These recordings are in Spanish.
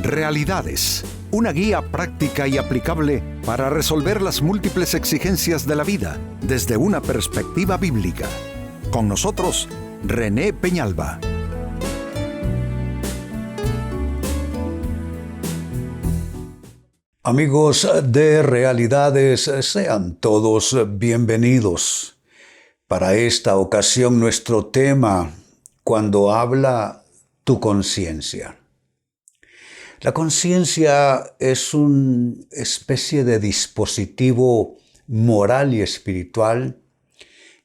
Realidades, una guía práctica y aplicable para resolver las múltiples exigencias de la vida desde una perspectiva bíblica. Con nosotros, René Peñalba. Amigos de Realidades, sean todos bienvenidos. Para esta ocasión nuestro tema, cuando habla tu conciencia. La conciencia es una especie de dispositivo moral y espiritual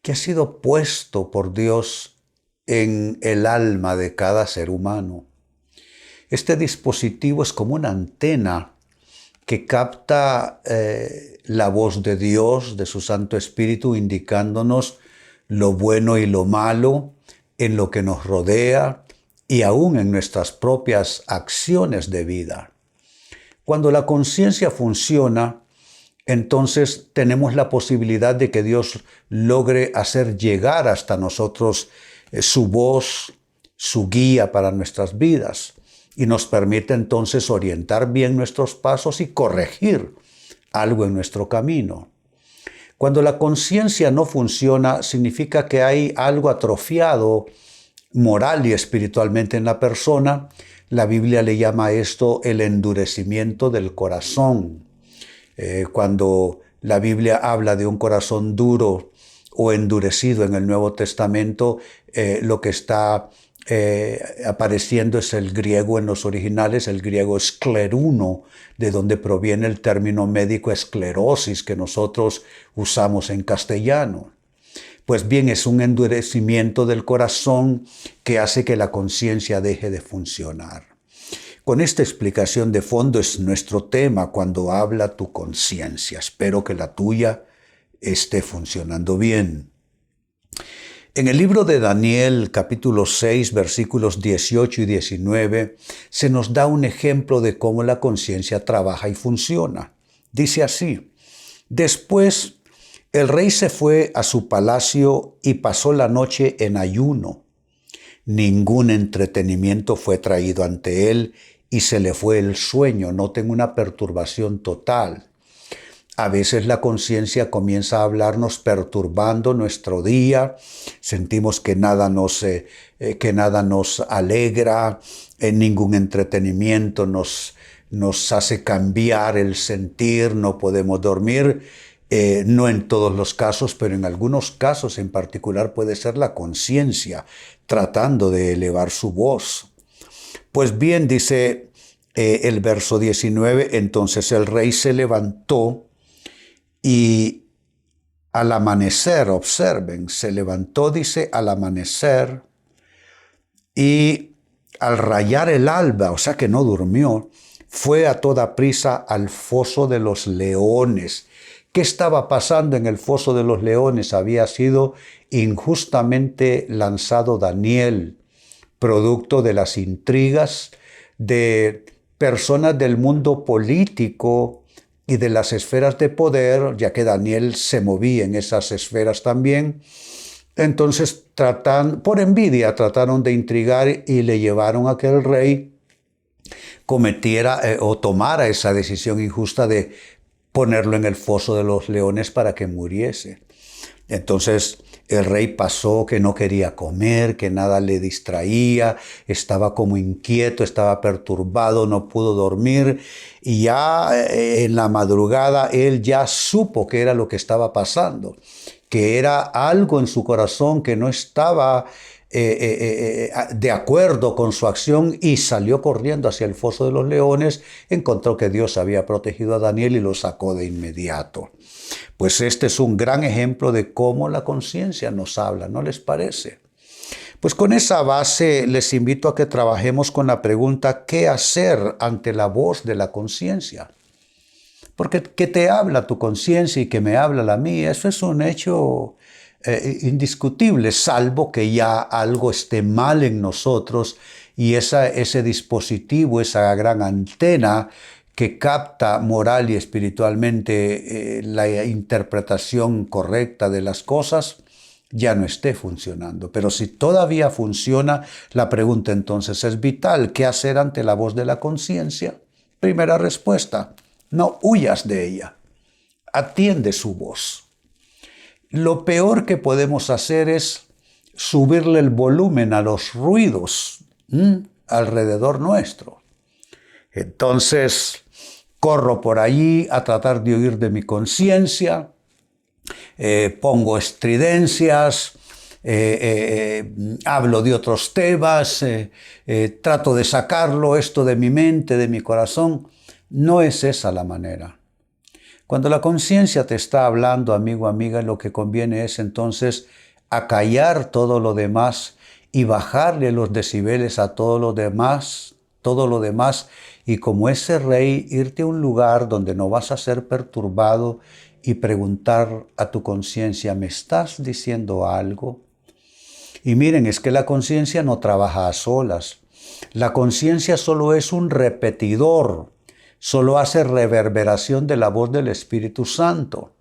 que ha sido puesto por Dios en el alma de cada ser humano. Este dispositivo es como una antena que capta la voz de Dios, de su Santo Espíritu, indicándonos lo bueno y lo malo en lo que nos rodea y aún en nuestras propias acciones de vida. Cuando la conciencia funciona, entonces tenemos la posibilidad de que Dios logre hacer llegar hasta nosotros su voz, su guía para nuestras vidas, y nos permite entonces orientar bien nuestros pasos y corregir algo en nuestro camino. Cuando la conciencia no funciona, significa que hay algo atrofiado moral y espiritualmente en la persona. La Biblia le llama a esto el endurecimiento del corazón. Cuando la Biblia habla de un corazón duro o endurecido en el Nuevo Testamento, lo que está apareciendo es el griego en los originales, el griego escleruno, de donde proviene el término médico esclerosis que nosotros usamos en castellano. Pues bien, es un endurecimiento del corazón que hace que la conciencia deje de funcionar. Con esta explicación de fondo es nuestro tema cuando habla tu conciencia. Espero que la tuya esté funcionando bien. En el libro de Daniel, capítulo 6, versículos 18 y 19, se nos da un ejemplo de cómo la conciencia trabaja y funciona. Dice así: después el rey se fue a su palacio y pasó la noche en ayuno. Ningún entretenimiento fue traído ante él y se le fue el sueño. Noten una perturbación total. A veces la conciencia comienza a hablarnos perturbando nuestro día. Sentimos que nada nos alegra, ningún entretenimiento nos hace cambiar el sentir, no podemos dormir. No en todos los casos, pero en algunos casos en particular puede ser la conciencia tratando de elevar su voz. Pues bien, dice el verso 19, entonces el rey se levantó y al amanecer, observen, se levantó, dice, al amanecer y al rayar el alba, o sea que no durmió, fue a toda prisa al foso de los leones. ¿Qué estaba pasando en el foso de los leones? Había sido injustamente lanzado Daniel, producto de las intrigas de personas del mundo político y de las esferas de poder, ya que Daniel se movía en esas esferas también. Entonces, por envidia, trataron de intrigar y le llevaron a que el rey cometiera o tomara esa decisión injusta de ponerlo en el foso de los leones para que muriese. Entonces el rey pasó que no quería comer, que nada le distraía, estaba como inquieto, estaba perturbado, no pudo dormir, y ya en la madrugada él ya supo qué era lo que estaba pasando, que era algo en su corazón que no estaba de acuerdo con su acción, y salió corriendo hacia el foso de los leones. Encontró que Dios había protegido a Daniel y lo sacó de inmediato. Pues este es un gran ejemplo de cómo la conciencia nos habla, ¿no les parece? Pues con esa base les invito a que trabajemos con la pregunta: ¿qué hacer ante la voz de la conciencia? Porque que te habla tu conciencia y que me habla la mía, eso es un hecho indiscutible, salvo que ya algo esté mal en nosotros y ese dispositivo, esa gran antena que capta moral y espiritualmente la interpretación correcta de las cosas, ya no esté funcionando. Pero si todavía funciona, la pregunta entonces es vital. ¿Qué hacer ante la voz de la conciencia? Primera respuesta, no huyas de ella. Atiende su voz. Lo peor que podemos hacer es subirle el volumen a los ruidos alrededor nuestro. Entonces, corro por allí a tratar de oír de mi conciencia, pongo estridencias, hablo de otros temas, trato de sacarlo esto de mi mente, de mi corazón. No es esa la manera. Cuando la conciencia te está hablando, amigo, amiga, lo que conviene es entonces acallar todo lo demás y bajarle los decibeles a todo lo demás, y como ese rey irte a un lugar donde no vas a ser perturbado y preguntar a tu conciencia, ¿me estás diciendo algo? Y miren, es que la conciencia no trabaja a solas. La conciencia solo es un repetidor, solo hace reverberación de la voz del Espíritu Santo.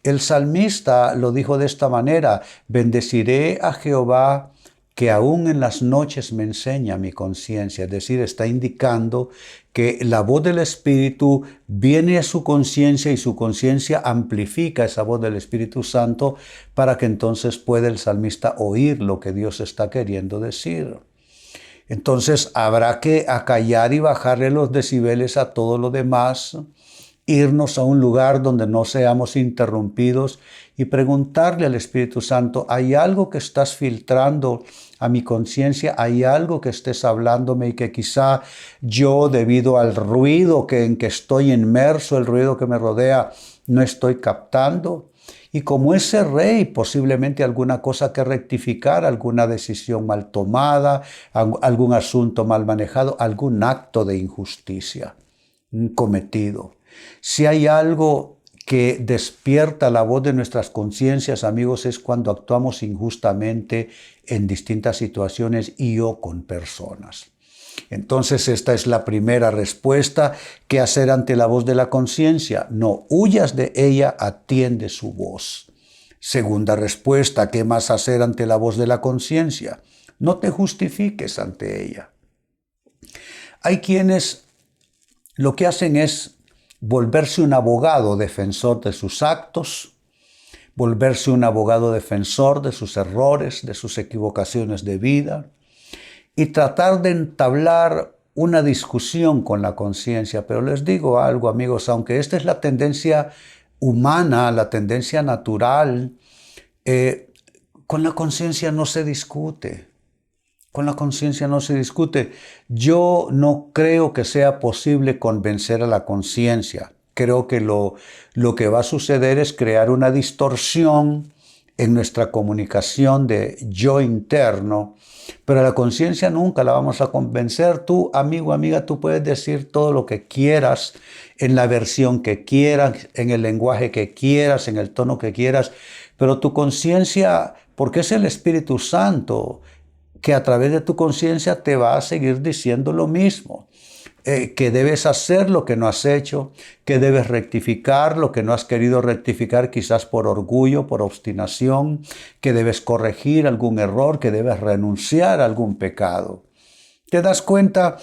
El salmista lo dijo de esta manera: bendeciré a Jehová que aún en las noches me enseña mi conciencia. Es decir, está indicando que la voz del Espíritu viene a su conciencia y su conciencia amplifica esa voz del Espíritu Santo para que entonces pueda el salmista oír lo que Dios está queriendo decir. Entonces habrá que acallar y bajarle los decibeles a todo lo demás, irnos a un lugar donde no seamos interrumpidos y preguntarle al Espíritu Santo, ¿hay algo que estás filtrando a mi conciencia? ¿Hay algo que estés hablándome y que quizá yo, debido al ruido en que estoy inmerso, el ruido que me rodea, no estoy captando? Y como ese rey, posiblemente alguna cosa que rectificar, alguna decisión mal tomada, algún asunto mal manejado, algún acto de injusticia cometido. Si hay algo que despierta la voz de nuestras conciencias, amigos, es cuando actuamos injustamente en distintas situaciones y o con personas. Entonces esta es la primera respuesta. ¿Qué hacer ante la voz de la conciencia? No huyas de ella, atiende su voz. Segunda respuesta, ¿qué más hacer ante la voz de la conciencia? No te justifiques ante ella. Hay quienes lo que hacen es volverse un abogado defensor de sus actos, volverse un abogado defensor de sus errores, de sus equivocaciones de vida, y tratar de entablar una discusión con la conciencia. Pero les digo algo, amigos, aunque esta es la tendencia humana, la tendencia natural, con la conciencia no se discute. Con la conciencia no se discute. Yo no creo que sea posible convencer a la conciencia. Creo que lo que va a suceder es crear una distorsión en nuestra comunicación de yo interno, pero a la conciencia nunca la vamos a convencer. Tú, amigo, amiga, tú puedes decir todo lo que quieras, en la versión que quieras, en el lenguaje que quieras, en el tono que quieras, pero tu conciencia, porque es el Espíritu Santo que a través de tu conciencia te va a seguir diciendo lo mismo. Que debes hacer lo que no has hecho, que debes rectificar lo que no has querido rectificar, quizás por orgullo, por obstinación, que debes corregir algún error, que debes renunciar a algún pecado. ¿Te das cuenta?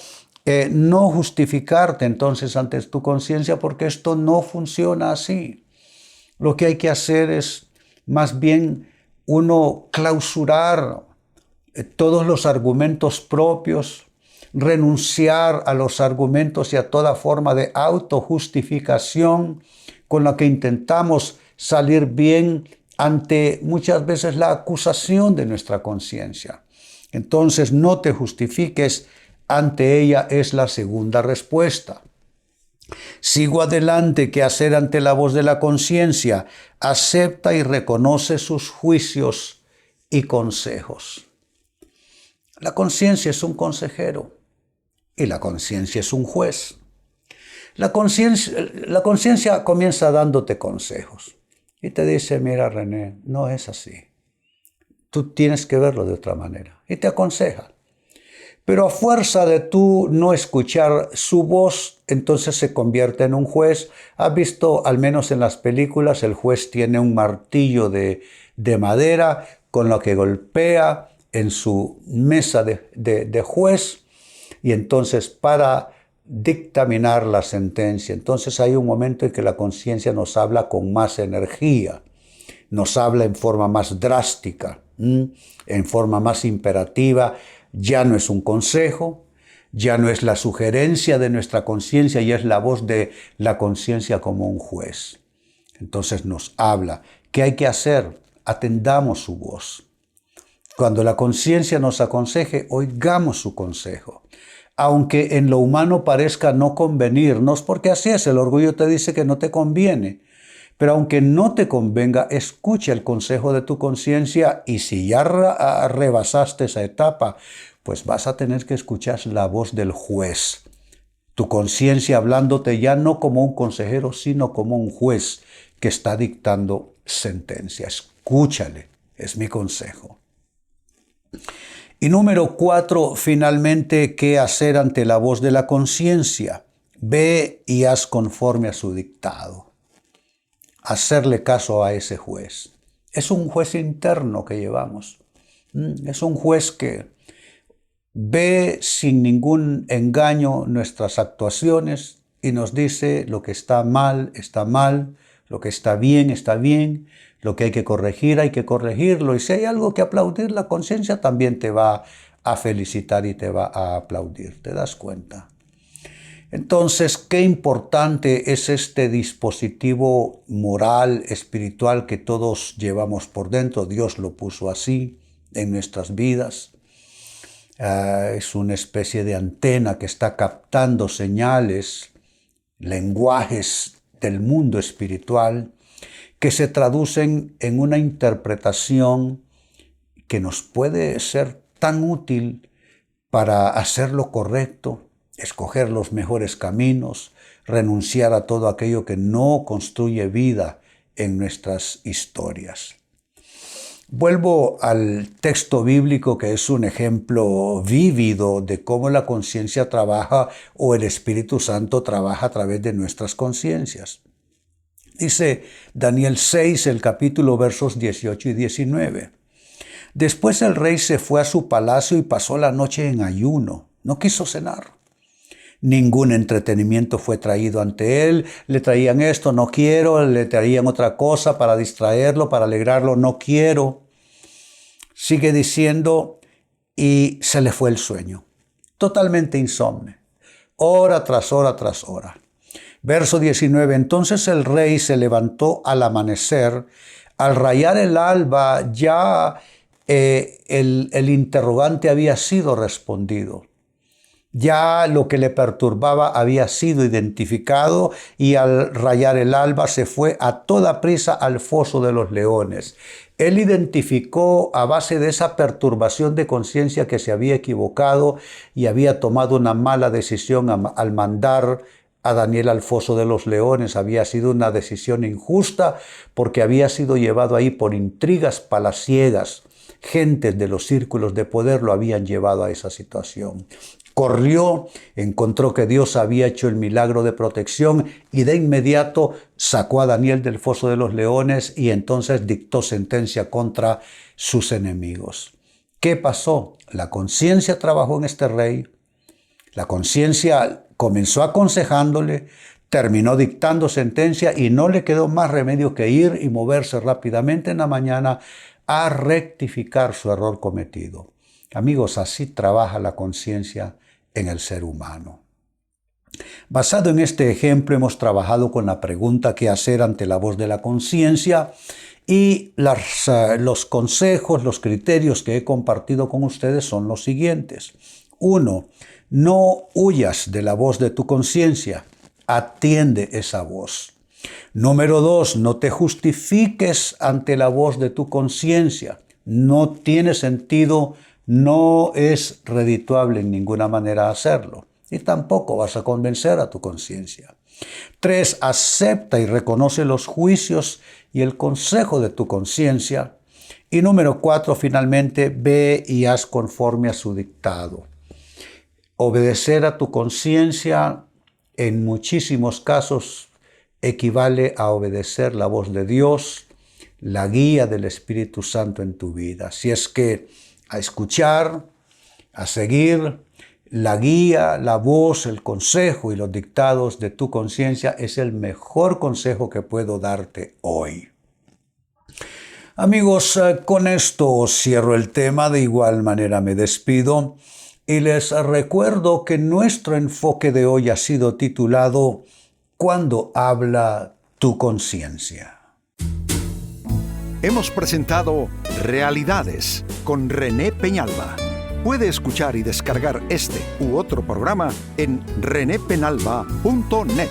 No justificarte entonces ante tu conciencia, porque esto no funciona así. Lo que hay que hacer es más bien uno clausurar todos los argumentos propios, renunciar a los argumentos y a toda forma de autojustificación con la que intentamos salir bien ante muchas veces la acusación de nuestra conciencia. Entonces no te justifiques ante ella es la segunda respuesta. Sigo adelante. ¿Qué hacer ante la voz de la conciencia? Acepta y reconoce sus juicios y consejos. La conciencia es un consejero y la conciencia es un juez. La conciencia comienza dándote consejos y te dice, mira René, no es así. Tú tienes que verlo de otra manera y te aconseja. Pero a fuerza de tú no escuchar su voz, entonces se convierte en un juez. ¿Has visto, al menos en las películas, el juez tiene un martillo de madera con lo que golpea en su mesa de juez, y entonces para dictaminar la sentencia. Entonces hay un momento en que la conciencia nos habla con más energía, nos habla en forma más drástica, en forma más imperativa. Ya no es un consejo, ya no es la sugerencia de nuestra conciencia, ya es la voz de la conciencia como un juez. Entonces nos habla. ¿Qué hay que hacer? Atendamos su voz. Cuando la conciencia nos aconseje, oigamos su consejo. Aunque en lo humano parezca no convenirnos, porque así es, el orgullo te dice que no te conviene. Pero aunque no te convenga, escucha el consejo de tu conciencia, y si ya rebasaste esa etapa, pues vas a tener que escuchar la voz del juez. Tu conciencia hablándote ya no como un consejero, sino como un juez que está dictando sentencia. Escúchale, es mi consejo. Y número 4, finalmente, ¿qué hacer ante la voz de la conciencia? Ve y haz conforme a su dictado. Hacerle caso a ese juez. Es un juez interno que llevamos. Es un juez que ve sin ningún engaño nuestras actuaciones y nos dice lo que está mal, lo que está bien, lo que hay que corregir, hay que corregirlo. Y si hay algo que aplaudir, la conciencia también te va a felicitar y te va a aplaudir. ¿Te das cuenta? Entonces, qué importante es este dispositivo moral, espiritual que todos llevamos por dentro. Dios lo puso así en nuestras vidas. Es una especie de antena que está captando señales, lenguajes del mundo espiritual que se traducen en una interpretación que nos puede ser tan útil para hacer lo correcto, escoger los mejores caminos, renunciar a todo aquello que no construye vida en nuestras historias. Vuelvo al texto bíblico, que es un ejemplo vívido de cómo la conciencia trabaja, o el Espíritu Santo trabaja a través de nuestras conciencias. Dice Daniel 6, el capítulo, versos 18 y 19. Después el rey se fue a su palacio y pasó la noche en ayuno. No quiso cenar. Ningún entretenimiento fue traído ante él. Le traían esto, no quiero. Le traían otra cosa para distraerlo, para alegrarlo, no quiero. Sigue diciendo, y se le fue el sueño. Totalmente insomne. Hora tras hora tras hora. Verso 19. Entonces el rey se levantó al amanecer. Al rayar el alba ya el interrogante había sido respondido. Ya lo que le perturbaba había sido identificado, y al rayar el alba se fue a toda prisa al foso de los leones. Él identificó, a base de esa perturbación de conciencia, que se había equivocado y había tomado una mala decisión al mandar a Daniel al foso de los leones. Había sido una decisión injusta, porque había sido llevado ahí por intrigas palaciegas. Gentes de los círculos de poder lo habían llevado a esa situación. Corrió, encontró que Dios había hecho el milagro de protección, y de inmediato sacó a Daniel del foso de los leones, y entonces dictó sentencia contra sus enemigos. ¿Qué pasó? La conciencia trabajó en este rey. La conciencia comenzó aconsejándole, terminó dictando sentencia, y no le quedó más remedio que ir y moverse rápidamente en la mañana a rectificar su error cometido. Amigos, así trabaja la conciencia en el ser humano. Basado en este ejemplo, hemos trabajado con la pregunta ¿qué hacer ante la voz de la conciencia? Y los consejos, los criterios que he compartido con ustedes son los siguientes. 1. No huyas de la voz de tu conciencia. Atiende esa voz. Número 2. No te justifiques ante la voz de tu conciencia. No tiene sentido, no es redituable en ninguna manera hacerlo. Y tampoco vas a convencer a tu conciencia. 3. Acepta y reconoce los juicios y el consejo de tu conciencia. Y número 4, finalmente, ve y haz conforme a su dictado. Obedecer a tu conciencia en muchísimos casos equivale a obedecer la voz de Dios, la guía del Espíritu Santo en tu vida. Así es que a escuchar, a seguir la guía, la voz, el consejo y los dictados de tu conciencia es el mejor consejo que puedo darte hoy. Amigos, con esto cierro el tema, de igual manera me despido y les recuerdo que nuestro enfoque de hoy ha sido titulado Cuando habla tu conciencia. Hemos presentado Realidades con René Peñalba. Puede escuchar y descargar este u otro programa en renépenalba.net.